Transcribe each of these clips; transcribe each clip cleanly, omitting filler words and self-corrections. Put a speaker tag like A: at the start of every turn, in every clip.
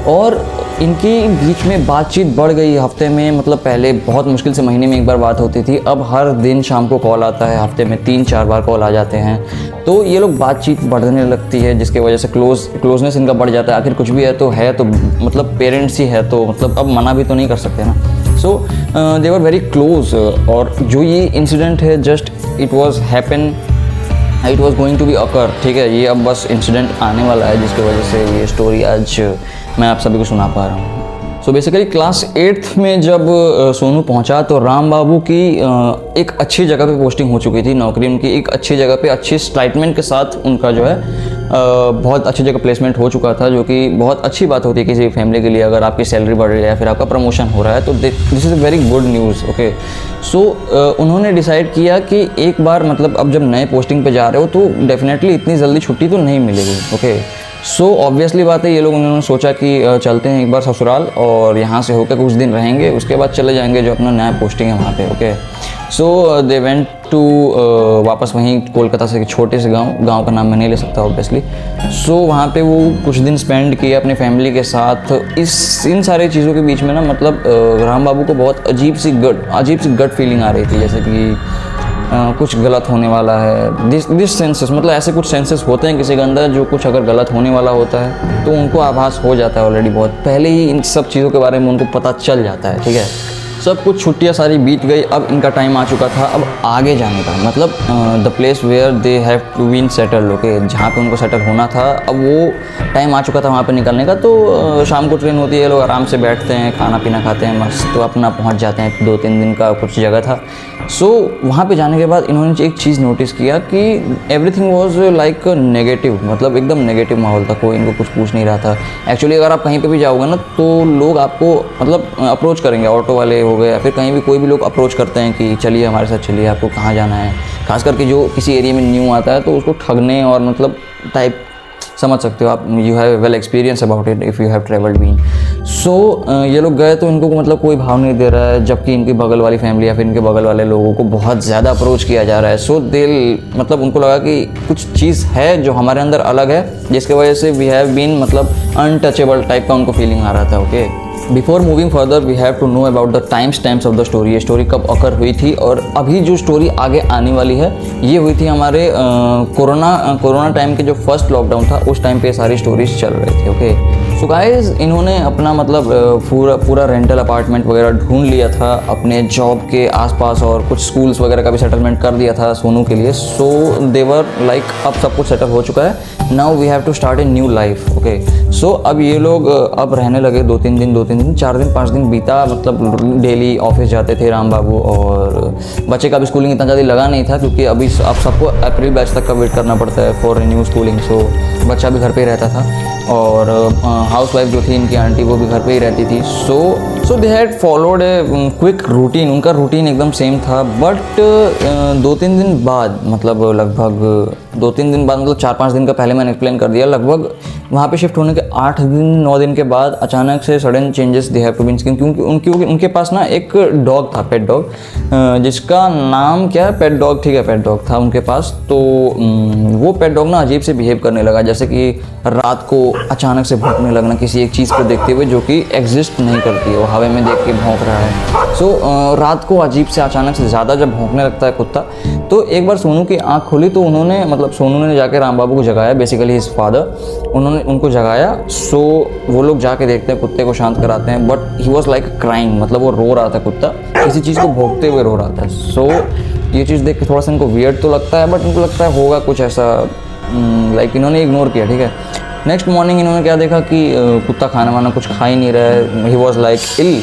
A: और इनकी बीच में बातचीत बढ़ गई हफ्ते में, मतलब पहले बहुत मुश्किल से महीने में एक बार बात होती थी, अब हर दिन शाम को कॉल आता है, हफ्ते में 3-4 बार कॉल आ जाते हैं। तो ये लोग बातचीत बढ़ने लगती है, जिसकी वजह से क्लोजनेस इनका बढ़ जाता है। आखिर कुछ भी है तो मतलब पेरेंट्स ही है, तो मतलब अब मना भी तो नहीं कर सकते ना। So they were very close. और जो ये इंसिडेंट है, just it was going to be occur, ठीक है। ये अब बस इंसिडेंट आने वाला है जिसकी वजह से ये स्टोरी आज मैं आप सभी को सुना पा रहा हूँ। सो बेसिकली क्लास 8th में जब सोनू पहुँचा तो राम बाबू की एक अच्छी जगह पे पोस्टिंग हो चुकी थी, नौकरी उनकी एक अच्छी जगह पे अच्छी स्टाइटमेंट के साथ उनका जो है बहुत अच्छी जगह प्लेसमेंट हो चुका था, जो कि बहुत अच्छी बात होती है किसी फैमिली के लिए। अगर आपकी सैलरी बढ़ रही है या फिर आपका प्रमोशन हो रहा है तो this is a very good news, okay. So उन्होंने डिसाइड किया कि एक बार मतलब अब जब नए पोस्टिंग पे जा रहे हो तो डेफिनेटली इतनी जल्दी छुट्टी तो नहीं मिलेगी, ओके। सो ऑब्वियसली बात है, ये लोग उन्होंने सोचा कि चलते हैं एक बार ससुराल और यहाँ से होकर कुछ दिन रहेंगे, उसके बाद चले जाएंगे जो अपना नया पोस्टिंग है वहाँ पे, okay. So they went to वापस वहीं कोलकाता से एक छोटे से गांव का नाम मैं नहीं ले सकता ऑब्वियसली। सो वहाँ पे वो कुछ दिन स्पेंड किए अपनी फैमिली के साथ। इन सारे चीज़ों के बीच में ना मतलब राम बाबू को बहुत अजीब सी गट फीलिंग आ रही थी, जैसे कि कुछ गलत होने वाला है। दिस सेंसेस, मतलब ऐसे कुछ सेंसेस होते हैं किसी के अंदर, जो कुछ अगर गलत होने वाला होता है तो उनको आभास हो जाता है ऑलरेडी, बहुत पहले ही इन सब चीज़ों के बारे में उनको पता चल जाता है, ठीक है। सब कुछ छुट्टियाँ सारी बीत गई, अब इनका टाइम आ चुका था अब आगे जाने का, मतलब the place where they have to been settled, okay, जहाँ पे उनको सेटल होना था अब वो टाइम आ चुका था वहाँ पे निकलने का। तो शाम को ट्रेन होती है, लोग आराम से बैठते हैं, खाना पीना खाते हैं, मस्त तो अपना पहुँच जाते हैं। 2-3 दिन का कुछ जगह था। सो वहाँ पे जाने के बाद इन्होंने एक चीज़ नोटिस किया कि एवरीथिंग वाज लाइक नेगेटिव, मतलब एकदम नेगेटिव माहौल था, कोई इनको कुछ पूछ नहीं रहा था। एक्चुअली अगर आप कहीं पे भी जाओगे ना तो लोग आपको मतलब अप्रोच करेंगे, ऑटो वाले हो गए या फिर कहीं भी कोई भी लोग अप्रोच करते हैं कि चलिए हमारे साथ चलिए, आपको कहाँ जाना है। खास करके जो किसी एरिया में न्यू आता है तो उसको ठगने और मतलब टाइप समझ सकते हो आप, you have well experience about it if you have travelled been. So ये लोग गए तो इनको मतलब कोई भाव नहीं दे रहा है, जबकि इनकी बगल वाली फैमिली या फिर इनके बगल वाले लोगों को बहुत ज़्यादा अप्रोच किया जा रहा है। सो मतलब उनको लगा कि कुछ चीज़ है जो हमारे अंदर अलग है, जिसकी वजह से वी हैव बीन मतलब अनटचेबल टाइप का उनको फीलिंग आ रहा था, okay. Before moving further we have to know about the time stamps of the story. ये स्टोरी कब अकर हुई थी और अभी जो स्टोरी आगे आने वाली है ये हुई थी हमारे कोरोना टाइम के जो फर्स्ट लॉकडाउन था उस टाइम पे सारी स्टोरीज चल रही थी, ओके। सो गाइस इन्होंने अपना मतलब पूरा रेंटल अपार्टमेंट वगैरह ढूंढ लिया था अपने जॉब के आसपास और कुछ स्कूल्स वगैरह का भी सेटलमेंट कर दिया था सोनू के लिए। सो देवर लाइक अब सब कुछ सेटल हो चुका है, now we have to start a new life, okay. So अब ये लोग अब रहने लगे 2-3 दिन 4 दिन 5 दिन बीता, मतलब डेली ऑफिस जाते थे राम बाबू, और बच्चे का भी स्कूलिंग इतना ज़्यादा लगा नहीं था क्योंकि अभी अब सबको अप्रैल बैच तक का वेट करना पड़ता है फॉर न्यू स्कूलिंग। सो बच्चा भी घर पे ही रहता था और हाउस वाइफ जो थी इनकी आंटी वो भी घर पे ही रहती थी। So they had followed a quick routine, उनका रूटीन एकदम सेम था। बट 2-3 दिन बाद, मतलब लगभग 2-3 दिन बाद, मतलब 4-5 दिन का पहले मैंने एक्सप्लेन कर दिया, लगभग वहाँ पे शिफ्ट होने के 8 दिन 9 दिन के बाद अचानक से sudden changes they have to been skin, क्योंकि उनके पास ना एक डॉग था, पेट डॉग, जिसका नाम क्या है, पेट डॉग, ठीक है, पेट डॉग था उनके पास। तो वो पेट डॉग ना अजीब से बिहेव करने लगा, जैसे कि रात को अचानक से भौंकने लगना किसी एक चीज़ को देखते हुए जो कि एग्जिस्ट नहीं करती है, वो हवा में देख के भौंक रहा है। सो रात को अजीब से अचानक से ज़्यादा जब भौंकने लगता है कुत्ता, तो एक बार सोनू की आँख खुली तो उन्होंने, मतलब सोनू ने जाके राम बाबू को जगाया, बेसिकली हिज फादर, उन्होंने उनको जगाया। सो वो लोग जाके देखते हैं, कुत्ते को शांत कराते हैं, but he was like crying, मतलब वो रो रहा था, कुत्ता किसी चीज़ को भौंकते हुए रो रहा था। सो ये चीज़ देख के थोड़ा सा इनको वियर्ड तो लगता है, बट इनको लगता है होगा कुछ ऐसा, लाइक इन्होंने इग्नोर किया, ठीक है। नेक्स्ट मॉर्निंग इन्होंने क्या देखा कि कुत्ता खाना वाना कुछ खा ही नहीं रहा है, ही वॉज लाइक इल,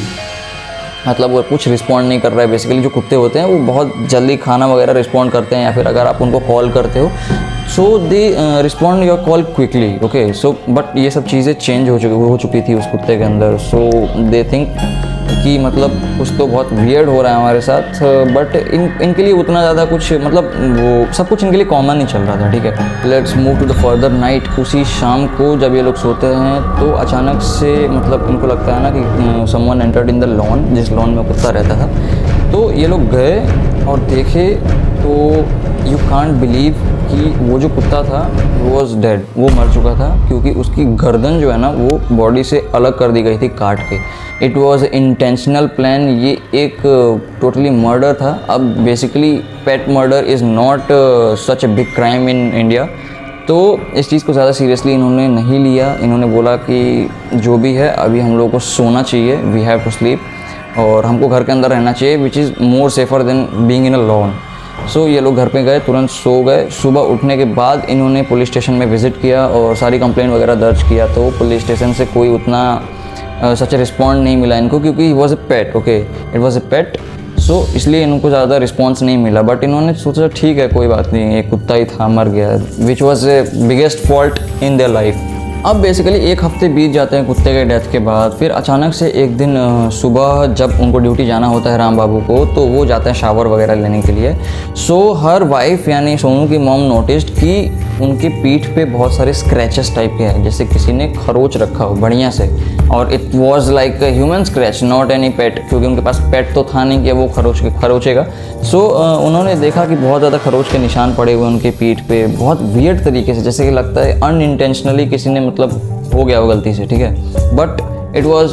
A: मतलब वो कुछ रिस्पॉन्ड नहीं कर रहा है। बेसिकली जो कुत्ते होते हैं वो बहुत जल्दी खाना वगैरह रिस्पॉन्ड करते हैं, या फिर अगर आप उनको कॉल करते हो so they respond your call quickly, okay. So but ये सब चीज़ें चेंज हो चुकी थी उस कुत्ते के अंदर। सो दे थिंक कि मतलब कुछ तो बहुत वियर्ड हो रहा है हमारे साथ, बट इनके लिए उतना ज़्यादा कुछ, मतलब वो सब कुछ इनके लिए कॉमन ही चल रहा था, ठीक है। Let's move to the further night. उसी शाम को जब ये लोग सोते हैं तो अचानक से मतलब इनको लगता है ना कि someone entered in the lawn, जिस लॉन में कुत्ता रहता था। तो ये लोग गए और देखे तो यू कांट बिलीव कि वो जो कुत्ता था वो वॉज डेड, वो मर चुका था, क्योंकि उसकी गर्दन जो है ना वो बॉडी से अलग कर दी गई थी काट के। इट वॉज इंटेंशनल प्लान, ये एक टोटली मर्डर था। अब basically pet murder is not such a big crime in India, तो इस चीज़ को ज़्यादा सीरियसली इन्होंने नहीं लिया। इन्होंने बोला कि जो भी है अभी हम लोगों को सोना चाहिए, वी हैव टू स्लीप, और हमको घर के अंदर रहना चाहिए, which is more safer than being in a lawn. So ये लोग घर पे गए, तुरंत सो गए। सुबह उठने के बाद इन्होंने पुलिस स्टेशन में विज़िट किया और सारी कंप्लेंट वगैरह दर्ज किया, तो पुलिस स्टेशन से कोई उतना सच रिस्पॉन्ड नहीं मिला इनको, क्योंकि he was a pet, okay, it was a pet, so इसलिए इनको ज़्यादा रिस्पॉन्स नहीं मिला। बट इन्होंने सोचा ठीक है कोई बात नहीं, एक कुत्ता ही था, मर गया, which was a biggest fault in their life. अब बेसिकली एक हफ्ते बीत जाते हैं कुत्ते के डेथ के बाद। फिर अचानक से एक दिन सुबह जब उनको ड्यूटी जाना होता है राम बाबू को, तो वो जाते हैं शावर वगैरह लेने के लिए। सो हर वाइफ यानी सोनू की मॉम नोटिस्ड कि उनके पीठ पे बहुत सारे स्क्रैचेस टाइप के हैं, जैसे किसी ने खरोच रखा हो बढ़िया से, और it was like human scratch, not any पेट, क्योंकि उनके पास पेट तो था नहीं कि वो खरोचेगा। सो उन्होंने देखा कि बहुत ज़्यादा खरोच के निशान पड़े हुए उनके पीठ पे, बहुत वियर्ड तरीके से, जैसे कि लगता है अनइंटेंशनली किसी ने मतलब हो गया वो गलती से, ठीक है। बट इट वॉज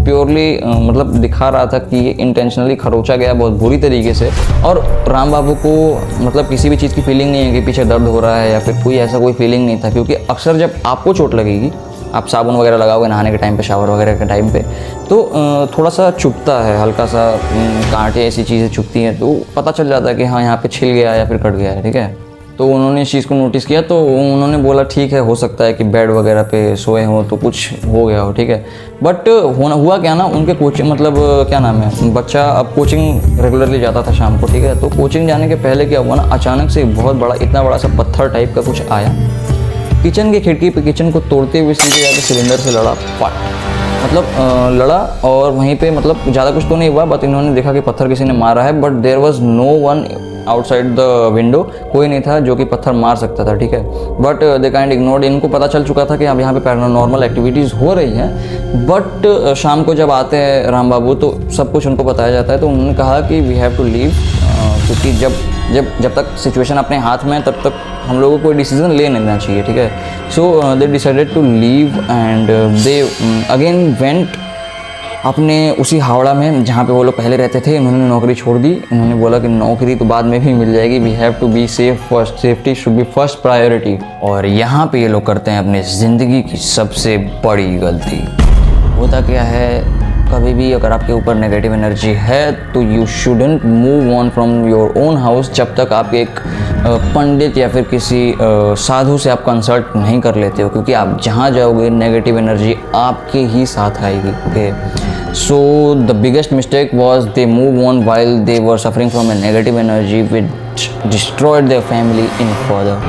A: प्योरली मतलब दिखा रहा था कि ये इंटेंशनली खरोचा गया बहुत बुरी तरीके से। और राम बाबू को मतलब किसी भी चीज़ की फीलिंग नहीं है कि पीछे दर्द हो रहा है या फिर कोई ऐसा कोई फीलिंग नहीं था, क्योंकि अक्सर जब आपको चोट लगेगी, आप साबुन वगैरह लगाओगे नहाने के टाइम पे, शावर वगैरह के टाइम पे, तो थोड़ा सा चुभता है, हल्का सा कांटे ऐसी चीज़ें चुभती हैं, तो पता चल जाता है कि हाँ यहाँ पे छिल गया या फिर कट गया है, ठीक है। तो उन्होंने इस चीज़ को नोटिस किया, तो उन्होंने बोला ठीक है, हो सकता है कि बेड वगैरह पे सोए हो तो कुछ हो गया हो, ठीक है। बट हुआ क्या ना, उनके कोचिंग मतलब क्या नाम है, बच्चा अब कोचिंग रेगुलरली जाता था शाम को, ठीक है। तो कोचिंग जाने के पहले क्या हुआ ना, अचानक से बहुत बड़ा, इतना बड़ा सा पत्थर टाइप का कुछ आया किचन की खिड़की पे, किचन को तोड़ते हुए सीधे जाकर सिलेंडर से लड़ा, फट मतलब लड़ा, और वहीं पे मतलब ज़्यादा कुछ तो नहीं हुआ, बट इन्होंने देखा कि पत्थर किसी ने मारा है, but there was no one outside the window, कोई नहीं था जो कि पत्थर मार सकता था, ठीक है। बट दे काइंड इग्नोर्ड, इनको पता चल चुका था कि अब यहाँ पे पैरानॉर्मल एक्टिविटीज़ हो रही हैं। बट शाम को जब आते हैं राम बाबू तो सब कुछ उनको बताया जाता है, तो उन्होंने कहा कि वी हैव टू लीव, क्योंकि जब तक सिचुएशन अपने हाथ में है तब तक हम लोगों को कोई डिसीजन ले नहीं लेना चाहिए, ठीक है। So they decided to leave and they again went अपने उसी हावड़ा में जहाँ पे वो लोग पहले रहते थे। उन्होंने नौकरी छोड़ दी, उन्होंने बोला कि नौकरी तो बाद में भी मिल जाएगी, we have to be safe first, safety should be first priority. और यहाँ पे ये लोग करते हैं अपनी ज़िंदगी की सबसे बड़ी गलती। होता क्या है, कभी भी अगर आपके ऊपर नेगेटिव एनर्जी है तो you shouldn't move on from your own house जब तक आप एक पंडित या फिर किसी साधु से आप कंसल्ट नहीं कर लेते हो, क्योंकि आप जहाँ जाओगे नेगेटिव एनर्जी आपके ही साथ आएगी, okay. So the biggest mistake was they move on while they were suffering from a negative energy which destroyed their family in further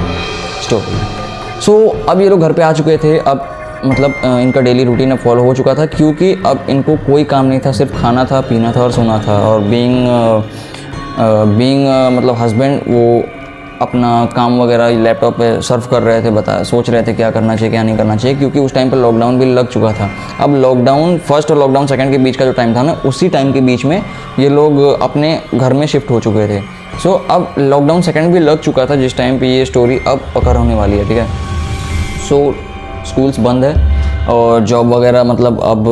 A: story. So अब ये लोग घर पे आ चुके थे, अब मतलब इनका डेली रूटीन अब फॉलो हो चुका था, क्योंकि अब इनको कोई काम नहीं था, सिर्फ खाना था, पीना था और सोना था। और बीइंग मतलब हस्बैंड, वो अपना काम वगैरह लैपटॉप पे सर्व कर रहे थे, सोच रहे थे क्या करना चाहिए क्या नहीं करना चाहिए, क्योंकि उस टाइम पर लॉकडाउन भी लग चुका था। अब लॉकडाउन फर्स्ट और लॉकडाउन सेकंड के बीच का जो टाइम था ना, उसी टाइम के बीच में ये लोग अपने घर में शिफ्ट हो चुके थे। सो अब लॉकडाउन सेकंड भी लग चुका था जिस टाइम पे ये स्टोरी अब पकड़ होने वाली है, ठीक है। सो स्कूल्स बंद है और जॉब वगैरह मतलब अब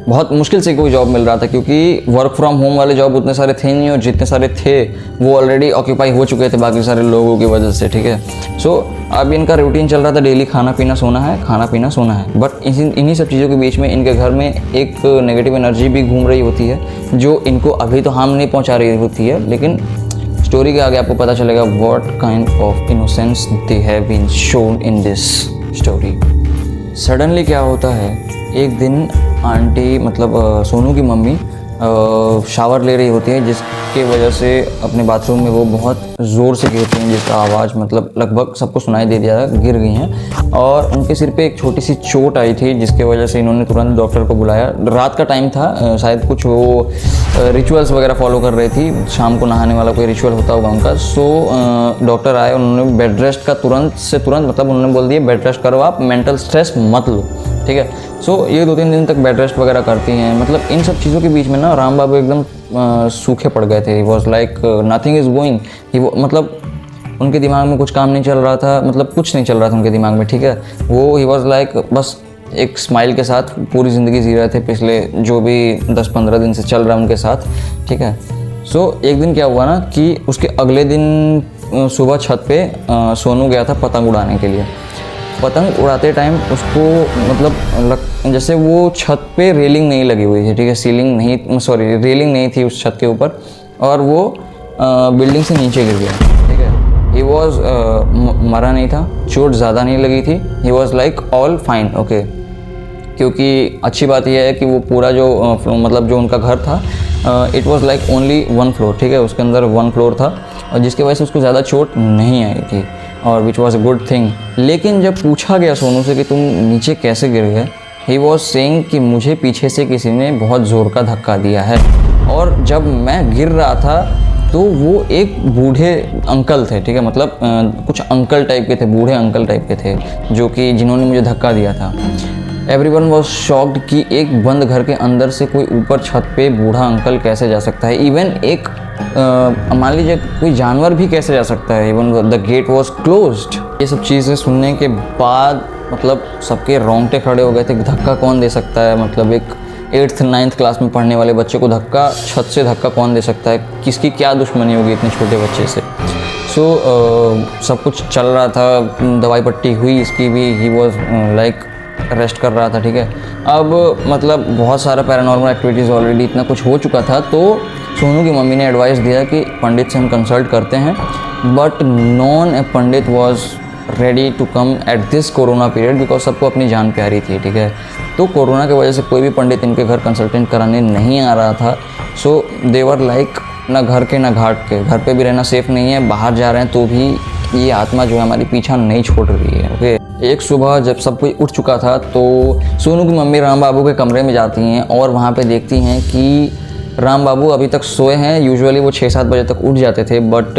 A: बहुत मुश्किल से कोई जॉब मिल रहा था, क्योंकि वर्क फ्रॉम होम वाले जॉब उतने सारे थे नहीं, और जितने सारे थे वो ऑलरेडी ऑक्यूपाई हो चुके थे बाकी सारे लोगों की वजह से, ठीक है। सो अब इनका रूटीन चल रहा था, डेली खाना पीना सोना है, खाना पीना सोना है। बट इन्हीं सब चीज़ों के बीच में इनके घर में एक नेगेटिव एनर्जी भी घूम रही होती है, जो इनको अभी तो हार्म नहीं पहुँचा रही होती है, लेकिन स्टोरी के आगे आपको पता चलेगा what kind of innocence they have been shown in this story. Suddenly क्या होता है, एक दिन आंटी मतलब सोनू की मम्मी शावर ले रही होती है, जिसके वजह से अपने बाथरूम में वो बहुत ज़ोर से गिरती हैं, जिसका आवाज़ मतलब लगभग सबको सुनाई दे दिया, गिर गई हैं। और उनके सिर पे एक छोटी सी चोट आई थी, जिसके वजह से इन्होंने तुरंत डॉक्टर को बुलाया। रात का टाइम था, शायद कुछ वो रिचुअल्स वगैरह फॉलो कर रही थी, शाम को नहाने वाला कोई रिचुअल होता होगा उनका। सो डॉक्टर आए, उन्होंने बेड रेस्ट का तुरंत मतलब उन्होंने बोल दिया बेड रेस्ट करो, आप मेंटल स्ट्रेस मत लो, ठीक है। सो ये 2-3 दिन तक बेड रेस्ट वगैरह करती हैं। मतलब इन सब चीज़ों के बीच में ना राम बाबू एकदम सूखे पड़ गए थे। He was like nothing is going, मतलब उनके दिमाग में कुछ काम नहीं चल रहा था, मतलब कुछ नहीं चल रहा था उनके दिमाग में, ठीक है। वो ही वॉज लाइक बस एक स्माइल के साथ पूरी ज़िंदगी जी रहे थे पिछले जो भी 10-15 दिन से चल रहा है उनके साथ, ठीक है। सो एक दिन क्या हुआ ना कि उसके अगले दिन सुबह छत पे सोनू गया था पतंग उड़ाने के लिए। पतंग उड़ाते टाइम उसको मतलब जैसे वो छत पे रेलिंग नहीं लगी हुई थी, ठीक है, सीलिंग नहीं, सॉरी रेलिंग नहीं थी उस छत के ऊपर, और वो बिल्डिंग से नीचे गिर गया, ठीक है। ही वॉज मरा नहीं था, चोट ज़्यादा नहीं लगी थी, he was like all fine, okay. क्योंकि अच्छी बात यह है कि वो पूरा जो मतलब जो उनका घर था it was like only 1 floor, ठीक है, उसके अंदर 1 फ्लोर था, और जिसकी वजह से उसको ज़्यादा चोट नहीं आई थी, और which was a good thing. लेकिन जब पूछा गया सोनू से कि तुम नीचे कैसे गिर गए, ही वॉज सेइंग कि मुझे पीछे से किसी ने बहुत ज़ोर का धक्का दिया है, और जब मैं गिर रहा था तो वो एक बूढ़े अंकल थे, ठीक है, मतलब कुछ अंकल टाइप के थे, बूढ़े अंकल टाइप के थे, जो कि जिन्होंने मुझे धक्का दिया था। एवरीवन वॉज शॉक्ड कि एक बंद घर के अंदर से कोई ऊपर छत पे बूढ़ा अंकल कैसे जा सकता है, इवन एक मान लीजिए कोई जानवर भी कैसे जा सकता है, even the gate was closed. ये सब चीज़ें सुनने के बाद मतलब सबके रोंगटे खड़े हो गए थे, धक्का कौन दे सकता है, मतलब एक 8th-9th क्लास में पढ़ने वाले बच्चे को धक्का, छत से धक्का कौन दे सकता है, किसकी क्या दुश्मनी होगी इतने छोटे बच्चे से। सो सब कुछ चल रहा था, दवाई पट्टी हुई इसकी भी, ही वॉज लाइक रेस्ट कर रहा था, ठीक है। अब मतलब बहुत सारा पैरानॉर्मल एक्टिविटीज़ ऑलरेडी इतना कुछ हो चुका था, तो सोनू की मम्मी ने एडवाइस दिया कि पंडित से हम कंसल्ट करते हैं, but none a pandit was ready to come at this corona period, because सबको अपनी जान प्यारी थी, ठीक है। तो कोरोना की वजह से कोई भी पंडित इनके घर कंसल्टेंट कराने नहीं आ रहा था। सो देवर लाइक ना घर के ना घाट के, घर पे भी रहना सेफ़ नहीं है, बाहर जा रहे हैं तो भी ये आत्मा जो है हमारी पीछा नहीं छोड़ रही है, ओके। एक सुबह जब सब कोई उठ चुका था तो सोनू की मम्मी राम बाबू के कमरे में जाती हैं और वहाँ पे देखती हैं कि राम बाबू अभी तक सोए हैं। यूजुअली वो 6-7 बजे तक उठ जाते थे, बट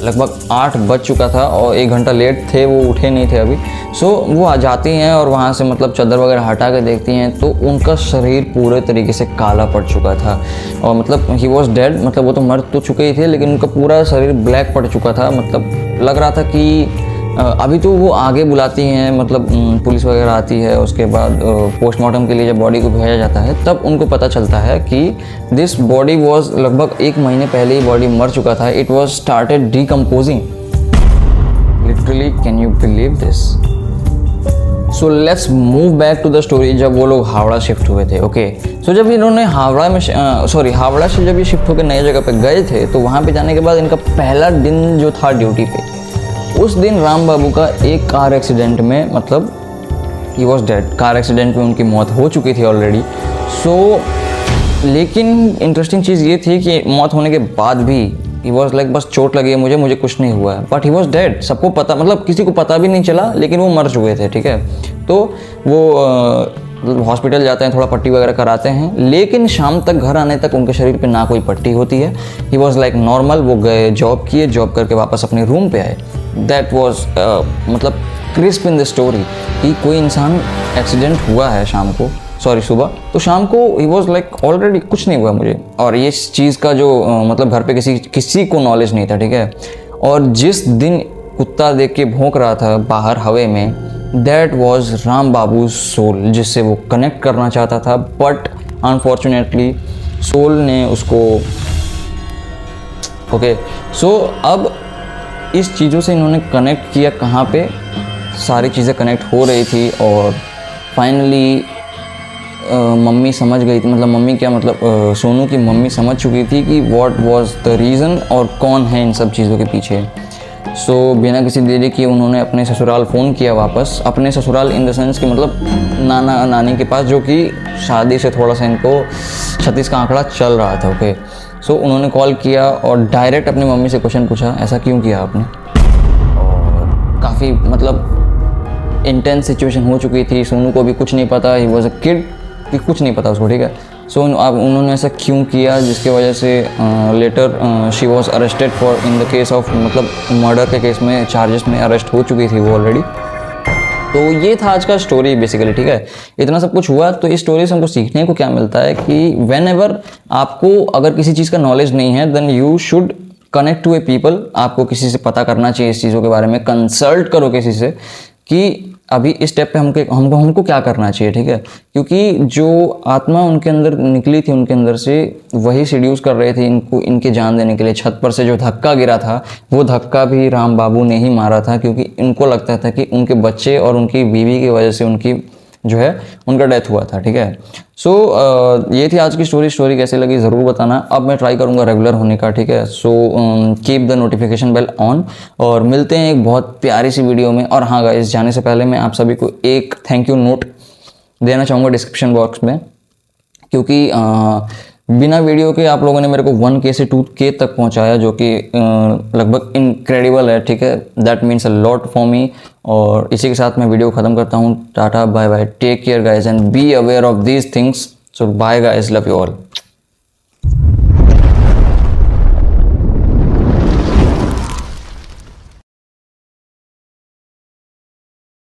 A: लगभग 8 बज चुका था और 1 घंटा लेट थे, वो उठे नहीं थे अभी। सो वो आ जाती हैं और वहाँ से मतलब चादर वगैरह हटा के देखती हैं तो उनका शरीर पूरे तरीके से काला पड़ चुका था, और मतलब ही वॉज डेड, मतलब वो तो मर तो चुके ही थे लेकिन उनका पूरा शरीर ब्लैक पड़ चुका था। मतलब लग रहा था कि अभी तो वो आगे बुलाती हैं, मतलब पुलिस वगैरह आती है, उसके बाद पोस्टमार्टम के लिए जब बॉडी को भेजा जाता है तब उनको पता चलता है कि दिस बॉडी वॉज लगभग 1 महीने पहले ही बॉडी मर चुका था। It was started decomposing literally, can you believe this. So let's move back to the story. जब वो लोग हावड़ा शिफ्ट हुए थे, ओके। सो जब इन्होंने हावड़ा से जब ये शिफ्ट होकर नई जगह पे गए थे तो वहाँ पे जाने के बाद इनका पहला दिन जो था ड्यूटी पे, उस दिन राम बाबू का एक कार एक्सीडेंट में, मतलब he was dead, car accident में उनकी मौत हो चुकी थी ऑलरेडी। सो लेकिन इंटरेस्टिंग चीज़ ये थी कि मौत होने के बाद भी ही वॉज लाइक बस चोट लगी है मुझे कुछ नहीं हुआ है, बट ही वॉज डेड। सबको पता, मतलब किसी को पता भी नहीं चला, लेकिन वो मर चुके थे, ठीक है। तो वो हॉस्पिटल जाते हैं, थोड़ा पट्टी वगैरह कराते हैं, लेकिन शाम तक घर आने तक उनके शरीर पे ना कोई पट्टी होती है। He was like normal. वो गए, जॉब किए, जॉब करके वापस अपने रूम पे आए। दैट वॉज मतलब क्रिस्प इन द स्टोरी कि कोई इंसान एक्सीडेंट हुआ है सुबह, तो शाम को ही वॉज लाइक ऑलरेडी कुछ नहीं हुआ मुझे। और ये चीज़ का जो मतलब घर पे किसी को नॉलेज नहीं था, ठीक है। और जिस दिन कुत्ता देख के भौंक रहा था बाहर हवे में, that was Ram Babu soul, जिससे वो कनेक्ट करना चाहता था, बट अनफॉर्चुनेटली सोल ने उसको, ओके। सो अब इस चीज़ों से इन्होंने कनेक्ट किया, कहाँ पे सारी चीज़ें कनेक्ट हो रही थी, और फाइनली मम्मी समझ गई थी, मतलब मम्मी क्या, मतलब सोनू की मम्मी समझ चुकी थी कि व्हाट वाज द रीज़न और कौन है इन सब चीज़ों के पीछे। सो बिना किसी देरी किए उन्होंने अपने ससुराल फ़ोन किया वापस, अपने ससुराल इन द सेंस कि मतलब नाना नानी के पास, जो कि शादी से थोड़ा सा इनको 36 का आंकड़ा चल रहा था, ओके। सो उन्होंने कॉल किया और डायरेक्ट अपनी मम्मी से क्वेश्चन पूछा, ऐसा क्यों किया आपने। और काफ़ी मतलब इंटेंस सिचुएशन हो चुकी थी, सोनू को भी कुछ नहीं पता, ही वॉज अ किड, कि कुछ नहीं पता उसको, ठीक है। सो अब उन्होंने ऐसा क्यों किया, जिसके वजह से later she was arrested for in the case of, मतलब मर्डर के केस में चार्जेस में अरेस्ट हो चुकी थी वो ऑलरेडी। तो ये था आज का स्टोरी बेसिकली, ठीक है। इतना सब कुछ हुआ, तो इस स्टोरी से हमको सीखने को क्या मिलता है कि वेन एवर आपको अगर किसी चीज़ का नॉलेज नहीं है, then you should connect to a people, आपको किसी से पता करना चाहिए इस चीज़ों के बारे में, कंसल्ट करो किसी से कि अभी इस स्टेप पे हमको क्या करना चाहिए, ठीक है। क्योंकि जो आत्मा उनके अंदर निकली थी, उनके अंदर से वही सीड्यूस कर रहे थे इनको, इनके जान देने के लिए। छत पर से जो धक्का गिरा था, वो धक्का भी राम बाबू ने ही मारा था, क्योंकि इनको लगता था कि उनके बच्चे और उनकी बीवी की वजह से उनकी जो है उनका डेथ हुआ था, ठीक है। सो ये थी आज की स्टोरी कैसे लगी ज़रूर बताना। अब मैं ट्राई करूँगा रेगुलर होने का, ठीक है। So keep the notification bell on, और मिलते हैं एक बहुत प्यारी सी वीडियो में। और हाँ गाइस, जाने से पहले मैं आप सभी को एक थैंक यू नोट देना चाहूँगा डिस्क्रिप्शन बॉक्स में, क्योंकि बिना वीडियो के आप लोगों ने मेरे को 1K से 2K तक पहुंचाया, जो कि लगभग इनक्रेडिबल है, ठीक है। That means a lot for me. और इसी के साथ मैं वीडियो ख़त्म करता हूँ। Tata bye bye, take care guys and be aware of these things. So bye guys, love you all.